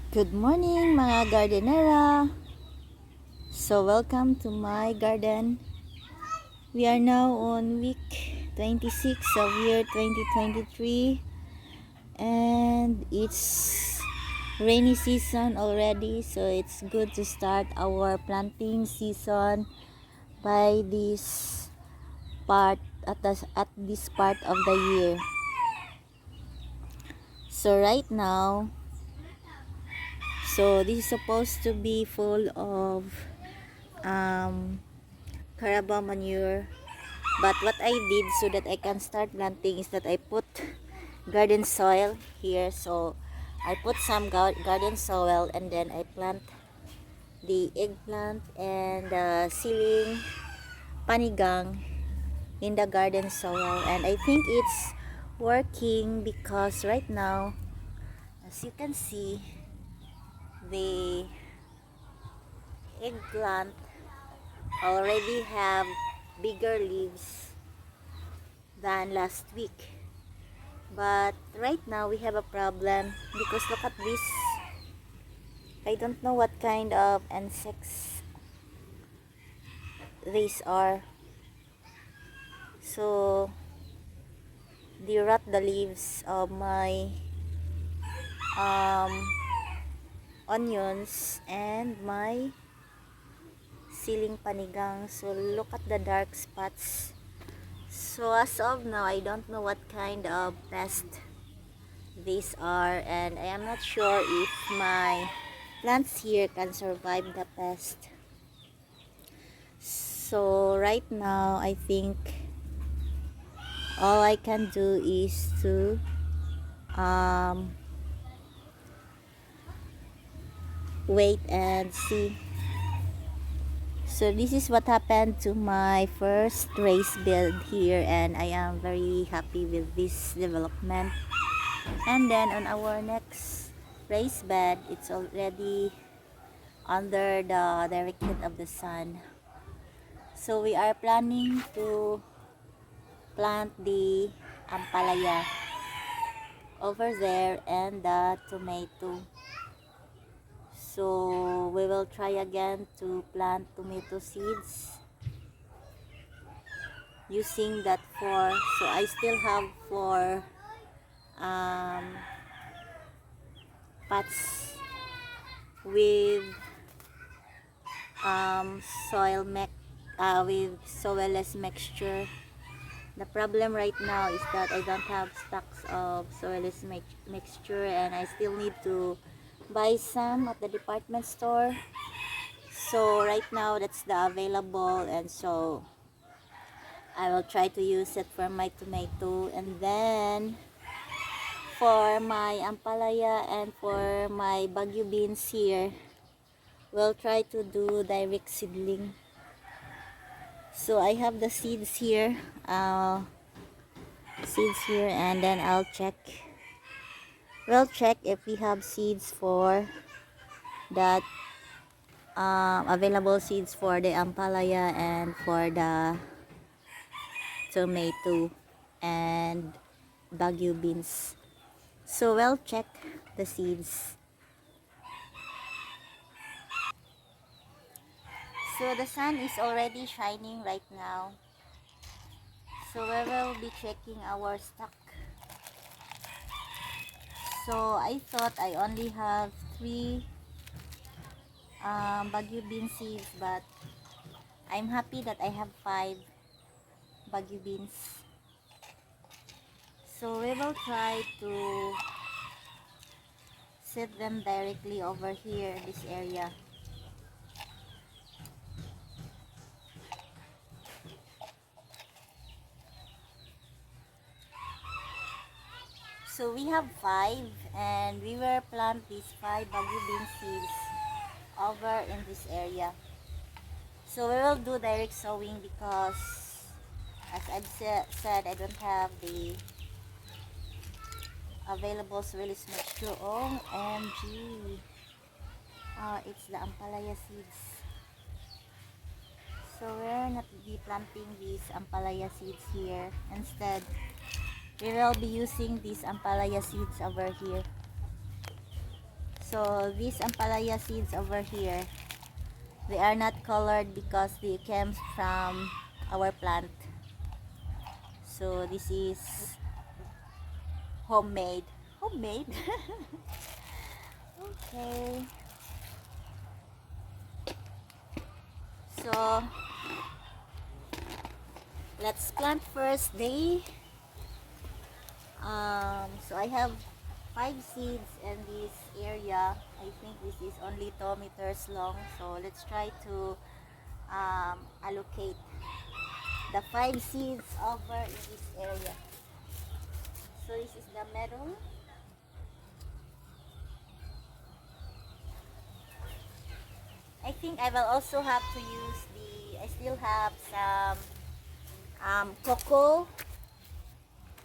Good morning mga gardenera! So welcome to my garden. We are now on week 26 of year 2023 and it's rainy season already, so it's good to start our planting season by this part at this part of the year. So right now, this is supposed to be full of carabao manure, but what I did so that I can start planting is that I put garden soil here. So I put some garden soil and then I plant the eggplant and the ceiling panigang in the garden soil, and I think it's working because right now, as you can see, the eggplant already have bigger leaves than last week. But right now we have a problem because look at this. I don't know what kind of insects these are. So they rot the leaves of my um, onions and my ceiling panigang. So look at the dark spots. So as of now, I don't know what kind of pest these are, and I am not sure if my plants here can survive the pest. So right now I think all I can do is to wait and see. So this is what happened to my first raised bed here, and I am very happy with this development. And then on our next raised bed, it's already under the direct heat of the sun. So we are planning to plant the ampalaya over there and the tomato. So we will try again to plant tomato seeds using that four. So I still have four pots with soil with soilless mixture. The problem right now is that I don't have stocks of soilless mixture, and I still need to buy some at the department store. So right now that's the available, and so I will try to use it for my tomato, and then for my ampalaya and for my Baguio beans here, we'll try to do direct seedling. So I have the seeds here, and then we'll check if we have seeds for that, available seeds for the ampalaya and for the tomato and Baguio beans. So we'll check the seeds. So the sun is already shining right now, so we will be checking our stock. So I thought I only have 3 Baguio bean seeds, but I'm happy that I have 5 Baguio beans. So we will try to set them directly over here in this area. So we have 5, and we will plant these 5 Baguio bean seeds over in this area. So we will do direct sowing because, as I've said, I don't have the available soilless mixture. OMG! It's the ampalaya seeds. So we're not be planting these ampalaya seeds here. Instead, we will be using these ampalaya seeds over here. So these ampalaya seeds over here, they are not colored because they came from our plant. So this is homemade. Homemade? Okay. So let's plant first day. So I have 5 seeds in this area. I think this is only 2 meters long. So let's try to allocate the 5 seeds over in this area. So this is the middle. I think I will also have to use I still have some cocoa.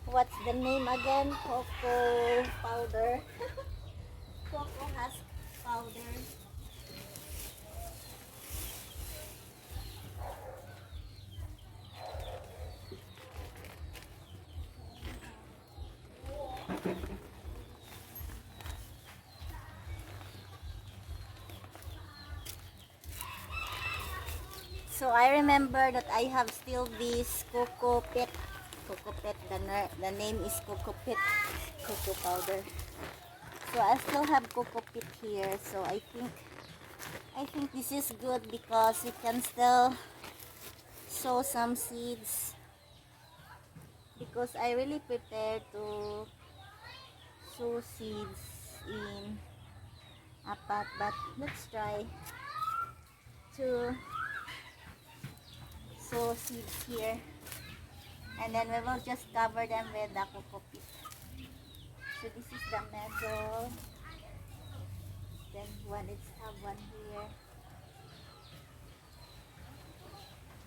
What's the name again? Cocoa powder. Cocoa husk powder. So I remember that I have still this cocoa pit. Cocoa pit. The name is cocoa pit. Cocoa powder. So I still have cocoa pit here. So I think this is good because we can still sow some seeds. Because I really prepared to sow seeds in a pot. But let's try to sow seeds here, and then we will just cover them with the cocoa pit. So this is the middle, then let's have one here,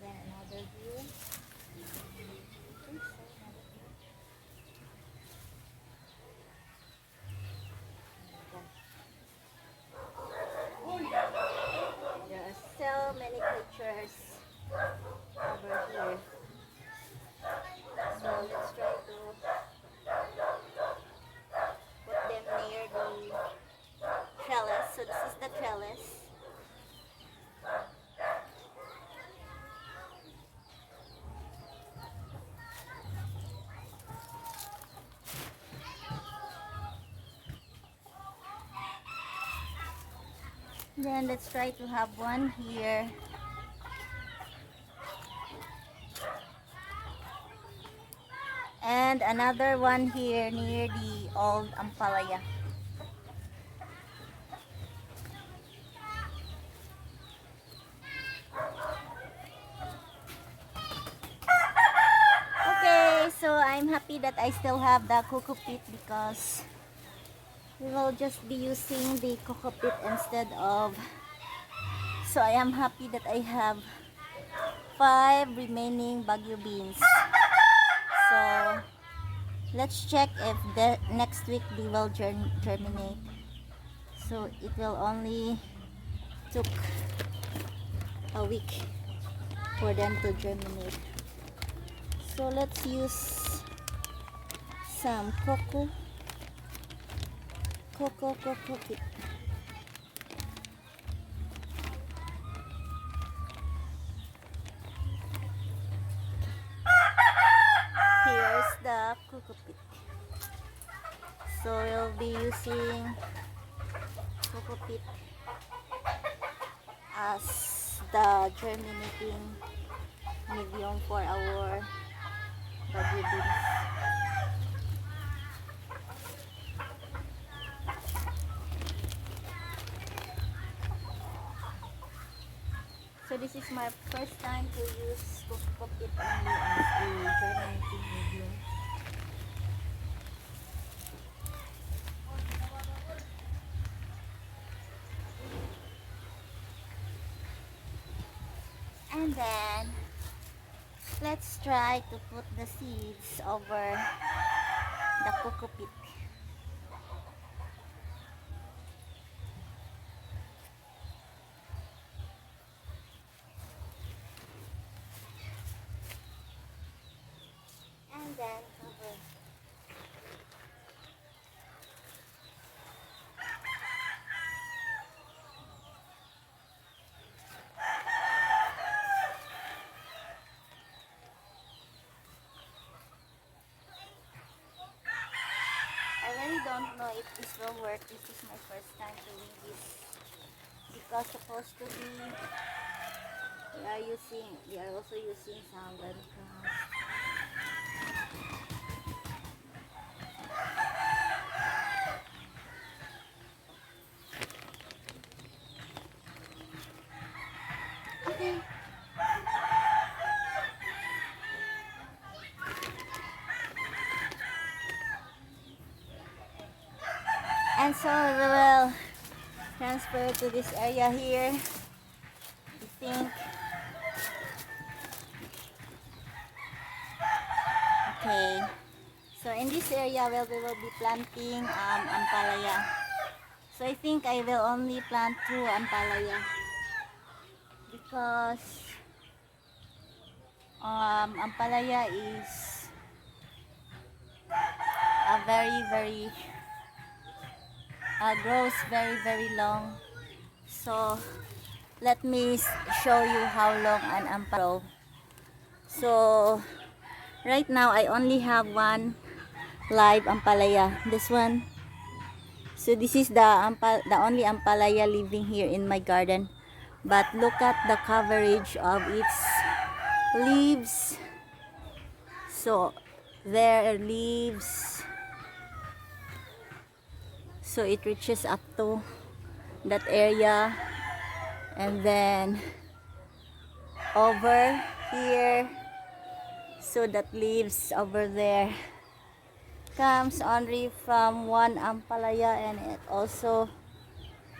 then another here. There are so many creatures over here. So let's try to put them near the trellis. So this is the trellis. Then let's try to have one here. And another one here near the old Ampalaya. Okay, so I'm happy that I still have the cocoa pit because we will just be using the cocoa pit instead of. So I am happy that I have 5 remaining Baguio beans. So let's check if the next week they will germinate. So it will only took a week for them to germinate. So let's use some cocoa pit. Here's the cocoa pit. So we'll be using cocoa pit as the germinating medium for our Baguio beans. So this is my first time to use cocoa pit only as a germinating medium. And then let's try to put the seeds over the cocoa pit. And then cover. if this will work. This is my first time doing this because supposed to be they are also using some breadcrumbs. Okay. And so we will transfer to this area here. I think. Okay. So in this area we will be planting ampalaya. So I think I will only plant 2 ampalaya because ampalaya is a very grows very long. So let me show you how long an ampalaya grows. So right now I only have 1 live ampalaya, this one. So this is the only ampalaya living here in my garden, but look at the coverage of its leaves. So there are leaves, so it reaches up to that area, and then over here, so that leaves over there comes only from 1 ampalaya, and it also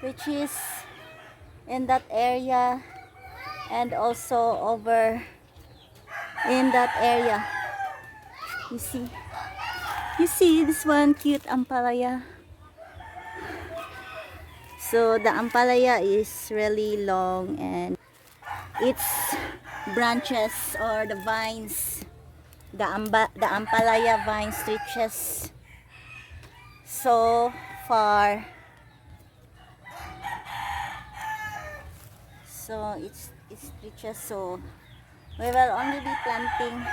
reaches in that area and also over in that area. You see this one cute ampalaya. So the ampalaya is really long, and its branches or the vines, the ampalaya vine stretches so far. So it stretches, so we will only be planting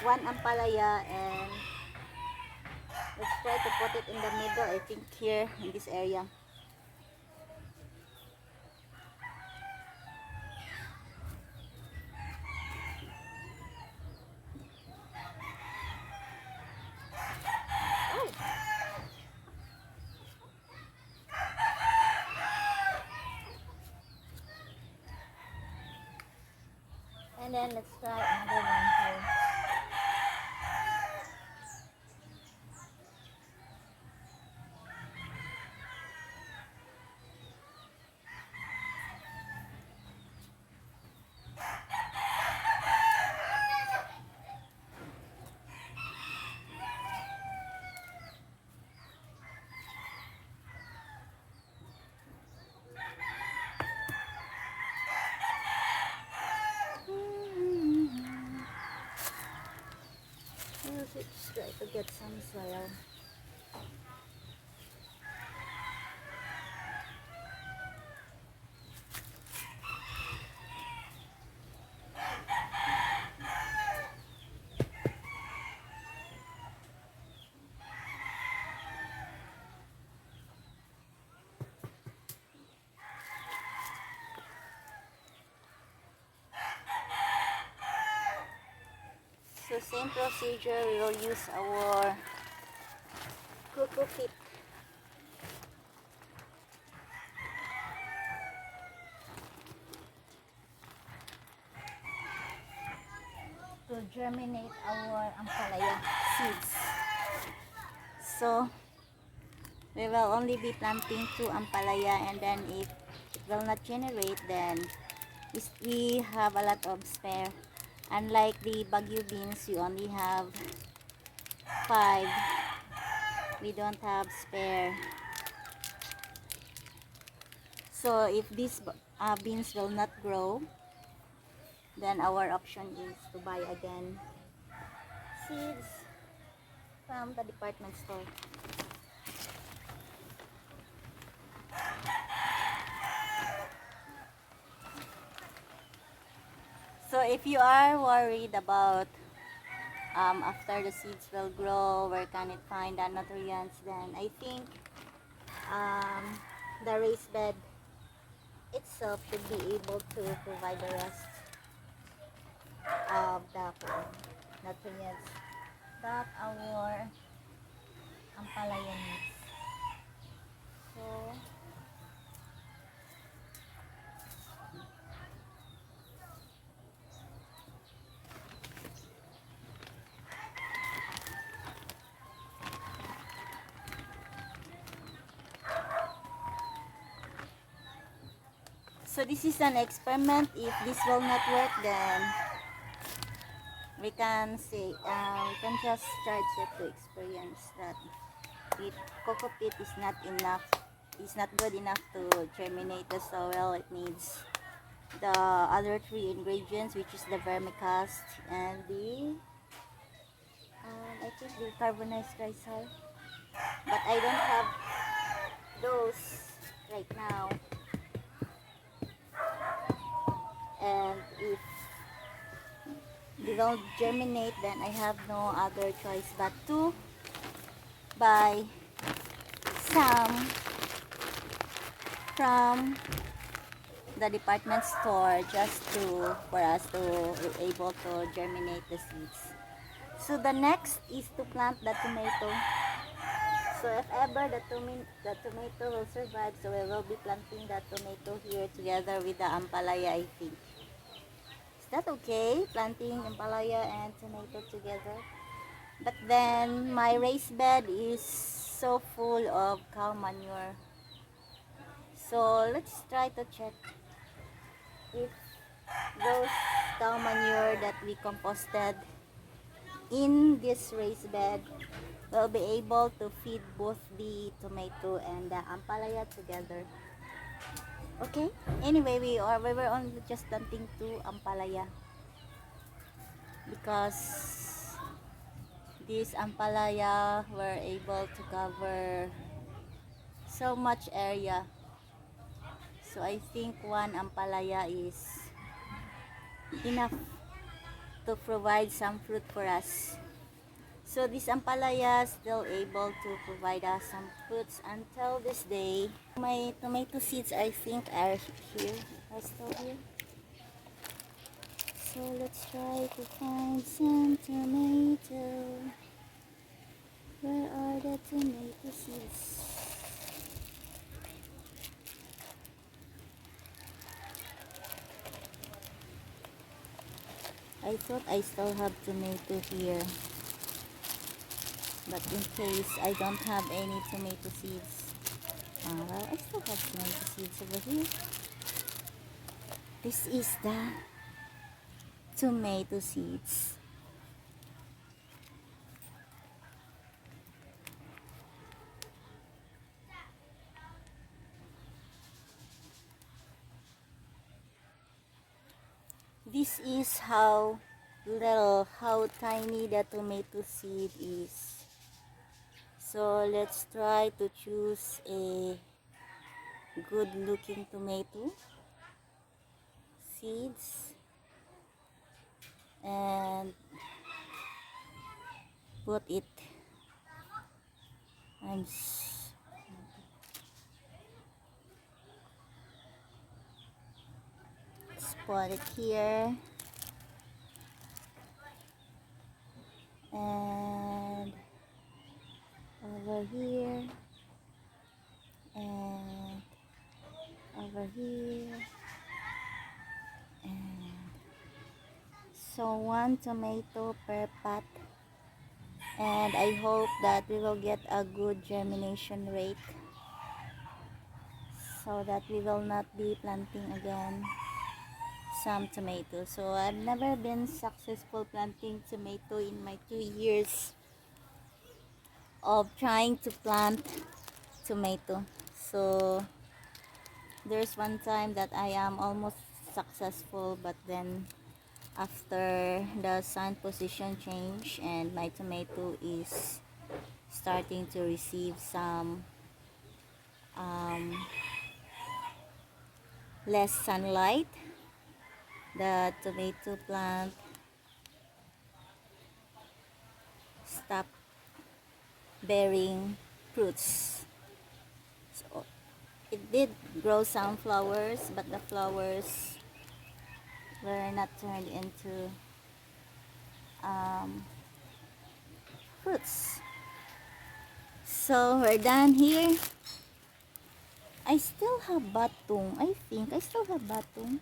1 ampalaya, and let's try to put it in the middle, I think here in this area. And then let's try another one here. Let's try to get some soil. So same procedure, we will use our cocoa kit. To germinate our ampalaya seeds. So we will only be planting 2 ampalaya, and then if it will not generate, then we have a lot of spare. Unlike the Baguio beans, you only have 5. We don't have spare. So if these beans will not grow, then our option is to buy again seeds from the department store. So if you are worried about after the seeds will grow, where can it find the nutrients? Then I think um, the raised bed itself should be able to provide the rest of the nutrients that our ampalaya needs. So, this is an experiment. If this will not work, then we can say we can just charge it to experience that coco peat is not enough. It's not good enough to germinate the soil. It needs the other three ingredients, which is the vermicast and the I think the carbonized rice hull. But I don't have those right now. And if they don't germinate, then I have no other choice but to buy some from the department store, just for us to be able to germinate the seeds. So the next is to plant the tomato. So if ever the tomato will survive, so we will be planting the tomato here together with the ampalaya, I think. Is that okay? Planting ampalaya and tomato together? But then my raised bed is so full of cow manure. So let's try to check if those cow manure that we composted in this raised bed will be able to feed both the tomato and the ampalaya together. Okay, anyway, we were only just planting 2 ampalaya because this ampalaya were able to cover so much area. So I think 1 ampalaya is enough to provide some fruit for us. So this ampalaya still able to provide us some fruits until this day. My tomato seeds, I think, are here, are still here. So let's try to find some tomato. Where are the tomato seeds? I thought I still have tomato here, but in case I don't have any tomato seeds, well, I still have tomato seeds over here. This is the tomato seeds. This is how little, how tiny the tomato seed is. So let's try to choose a good looking tomato seeds and put it and spot it here and over here and over here, and so 1 tomato per pot, and I hope that we will get a good germination rate so that we will not be planting again some tomatoes. So I've never been successful planting tomato in my 2 years of trying to plant tomato. So there's one time that I am almost successful, but then after the sun position change and my tomato is starting to receive some less sunlight, the tomato plant stop bearing fruits. So it did grow some flowers, but the flowers were not turned into um, fruits. So we're done here. I still have batong. I think I still have batong.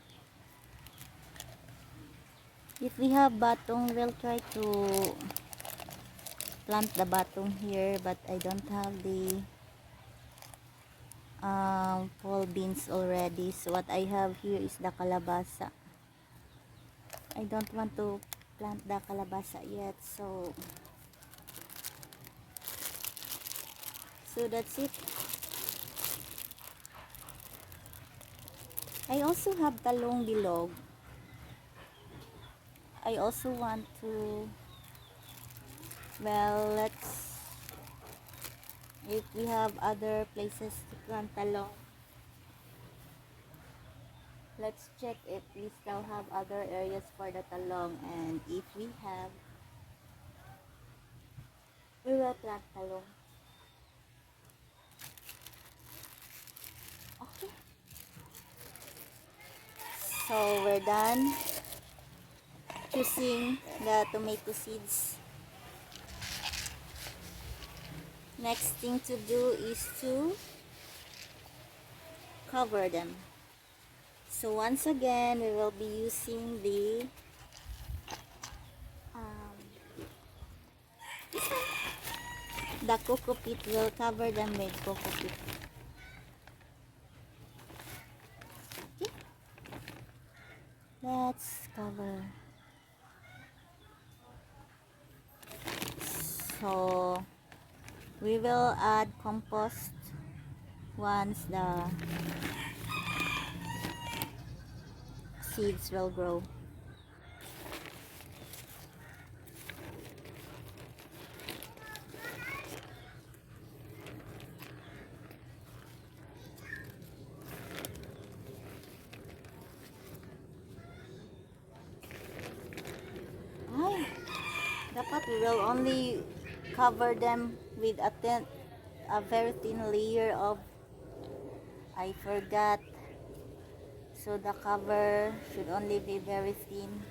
If we have batong, we'll try to plant the batong here, but I don't have the fall beans already. So what I have here is the kalabasa. I don't want to plant the kalabasa yet, so that's it. I also have talong bilog. I also want to, well, let's, if we have other places to plant talong, let's check if we still have other areas for the talong, and if we have, we will plant talong. Okay, so we're done choosing the tomato seeds. Next thing to do is to cover them. So once again, we will be using um, the coco peat. Will cover them with coco peat. Okay, let's cover. So we will add compost once the seeds will grow. Ay, dapat we will only cover them with a very thin layer of, I forgot. So the cover should only be very thin.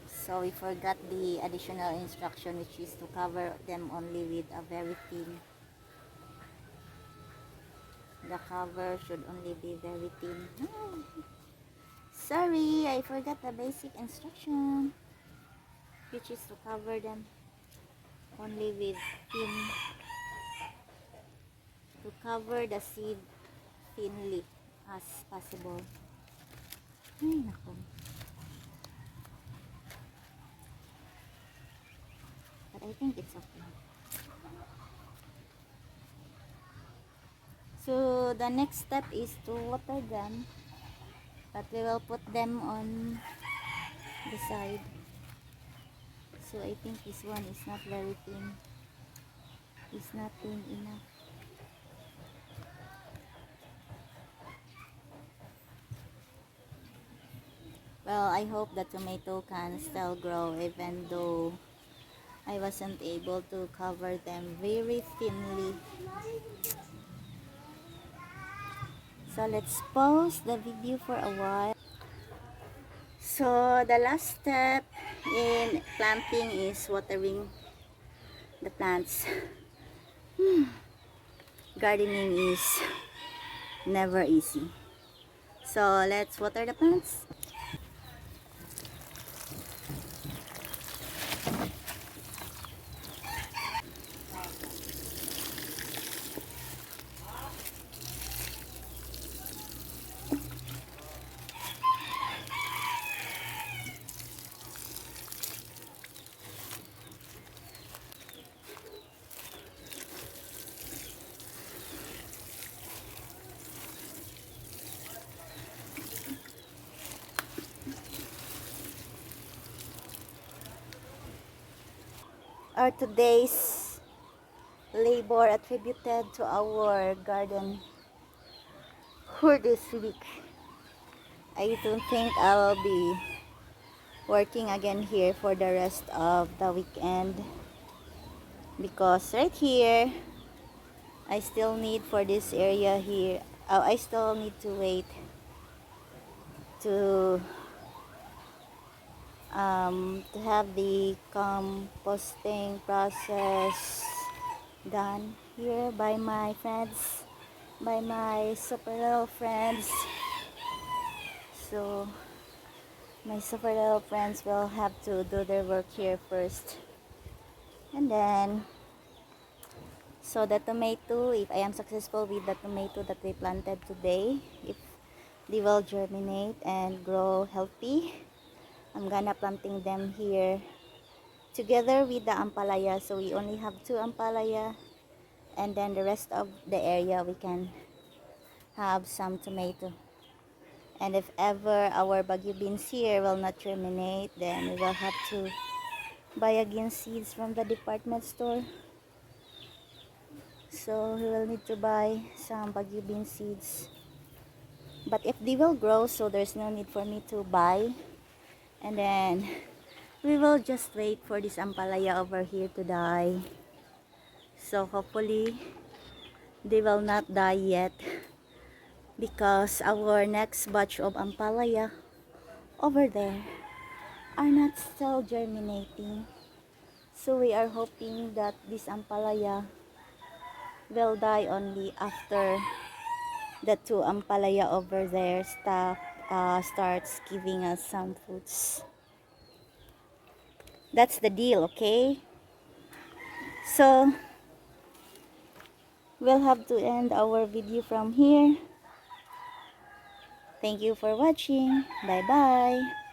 So we forgot the additional instruction, which is to cover them only with a very thin. The cover should only be very thin. Sorry, I forgot the basic instruction, which is to cover them only with thin, to cover the seed thinly as possible. Ay, nako. But I think it's okay. So the next step is to water them, but we will put them on the side. So I think this one is not very thin. It's not thin enough. Well, I hope the tomato can still grow even though I wasn't able to cover them very thinly. So let's pause the video for a while. So the last step in planting is watering the plants. Gardening is never easy. So let's water the plants. Our today's labor attributed to our garden for this week. I don't think I will be working again here for the rest of the weekend, because right here I still need for this area here, I still need to wait to have the composting process done here by my friends, by my super little friends. So my super little friends will have to do their work here first, and then so the tomato, if I am successful with the tomato that we planted today, if they will germinate and grow healthy, I'm gonna planting them here together with the ampalaya. So we only have 2 ampalaya, and then the rest of the area we can have some tomato. And if ever our Baguio beans here will not germinate, then we will have to buy again seeds from the department store. So we will need to buy some Baguio bean seeds. But if they will grow, so there's no need for me to buy. And then we will just wait for this ampalaya over here to die. So hopefully they will not die yet, because our next batch of ampalaya over there are not still germinating. So we are hoping that this ampalaya will die only after the 2 ampalaya over there starts giving us some fruits. That's the deal, okay? So we'll have to end our video from here. Thank you for watching. Bye bye.